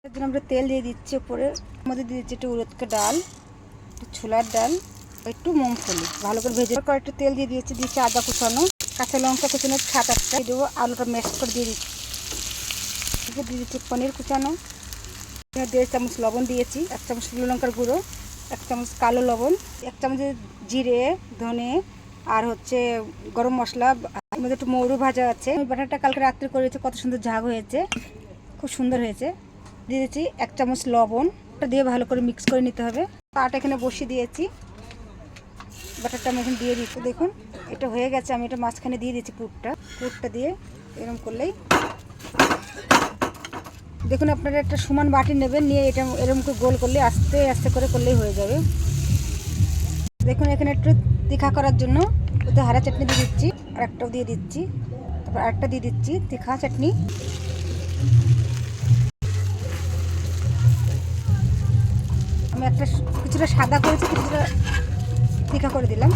এর জন্য আমরা তেল দিয়ে দিচ্ছি উপরে, মধ্যে দিয়ে দিচ্ছি একটু উড়দকে ডাল, একটু ছোলার ডাল, একটু মুংফলি ভালো করে ভেজে একটু তেল দিয়ে দিয়েছি, আদা কুচানো, কাঁচা লঙ্কা কুচানো 7-8টা দেবো, আলুটা ম্যাশ করে দিয়ে দিচ্ছি, দিয়ে দিচ্ছি পনির কুচানো, 1.5 চামচ লবণ দিয়েছি, 1 চামচ শুকনো লঙ্কার গুঁড়ো, 1 চামচ কালো লবণ, 1 চামচ জিরে ধনে আর হচ্ছে গরম মশলা, এর মধ্যে একটু মৌরি ভাজা আছে। বাটারটা কালকে রাত্রে করেছি, কত সুন্দর ঝাগ হয়েছে, খুব সুন্দর হয়েছে। দিয়ে দিচ্ছি 1 চামচ লবণ, ওটা দিয়ে ভালো করে মিক্স করে নিতে হবে। পাটা এখানে বসিয়ে দিয়েছি, বাটারটা আমি এখন দিয়ে দিচ্ছি। দেখুন এটা হয়ে গেছে, আমি এটা মাঝখানে দিয়ে দিচ্ছি পুরটা দিয়ে এরকম করলেই, দেখুন আপনারা একটা সমান বাটি নেবেন, নিয়ে এটা এরকম করে গোল করলে আস্তে আস্তে করে করলেই হয়ে যাবে। দেখুন এখানে একটু তীখা করার জন্য ওতে হারা চাটনি দিয়ে দিচ্ছি, আর একটাও দিয়ে দিচ্ছি, তারপর আরেকটা দিয়ে দিচ্ছি তীখা চাটনি। আমি একটা কিছুটা সাদা করেছি, কিছুটা তীখা করে দিলাম।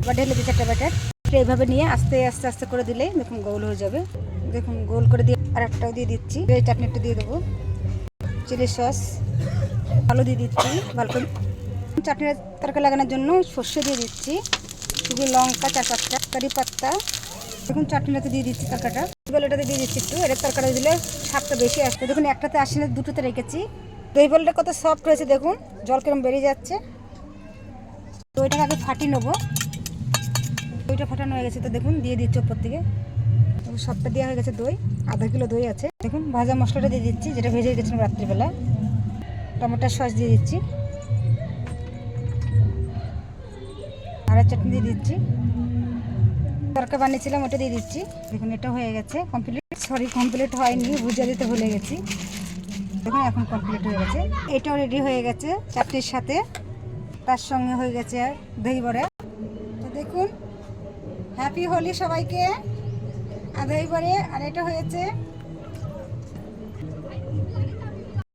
এবার ঢেলে দিচ্ছি একটা ব্যাটার, এইভাবে নিয়ে আস্তে আস্তে আস্তে করে দিলেই দেখুন গোল হয়ে যাবে। দেখুন গোল করে দিয়ে আর একটাও দিয়ে দিচ্ছি, এই চাটনিটা দিয়ে দেবো, চিলি সস ভালো দিয়ে দিচ্ছি, ভালো করে চাটনির তরকা লাগানোর জন্য সর্ষে দিয়ে দিচ্ছি, শুধু লঙ্কা 4-5টা, কারি পাত্তা, দেখুন চাটনিটাতে দিয়ে দিচ্ছি, তরকাটা বলটাতে দিয়ে দিচ্ছি একটু, এর তরকাটা দিলে স্বাদটা বেশি আসবে। দেখুন একটাতে আসি না, দুটোতে রেখেছি। দই বলটা কত সফট হয়েছে, দেখুন জল কেরম বেরিয়ে যাচ্ছে। দইটাকে আগে ফাটিয়ে নেবো, দইটা ফাটানো হয়ে গেছে, তো দেখুন দিয়ে দিচ্ছি ওপর থেকে, সবটা দেওয়া হয়ে গেছে। দই 1/2 কিলো দই আছে। দেখুন ভাজা মশলাটা দিয়ে দিচ্ছি, যেটা ভেজে রেখেছিলাম রাত্রিবেলা, টমেটোর সস দিয়ে দিচ্ছি, আর চাটনি দিয়ে দিচ্ছি, তরকা বানিয়েছিলাম ওটা দিয়ে দিচ্ছি। দেখুন এটা হয়ে গেছে কমপ্লিট, কমপ্লিট হয়নি, ভুজিয়া দিতে ভুলে গেছি। দেখুন এখন কমপ্লিট হয়ে গেছে, এটাও রেডি হয়ে গেছে চাটনির সাথে, তার সঙ্গে হয়ে গেছে দই বড়া। তো দেখুন হ্যাপি হোলি সবাইকে। আর দই বড়ে, আর এটা হয়েছে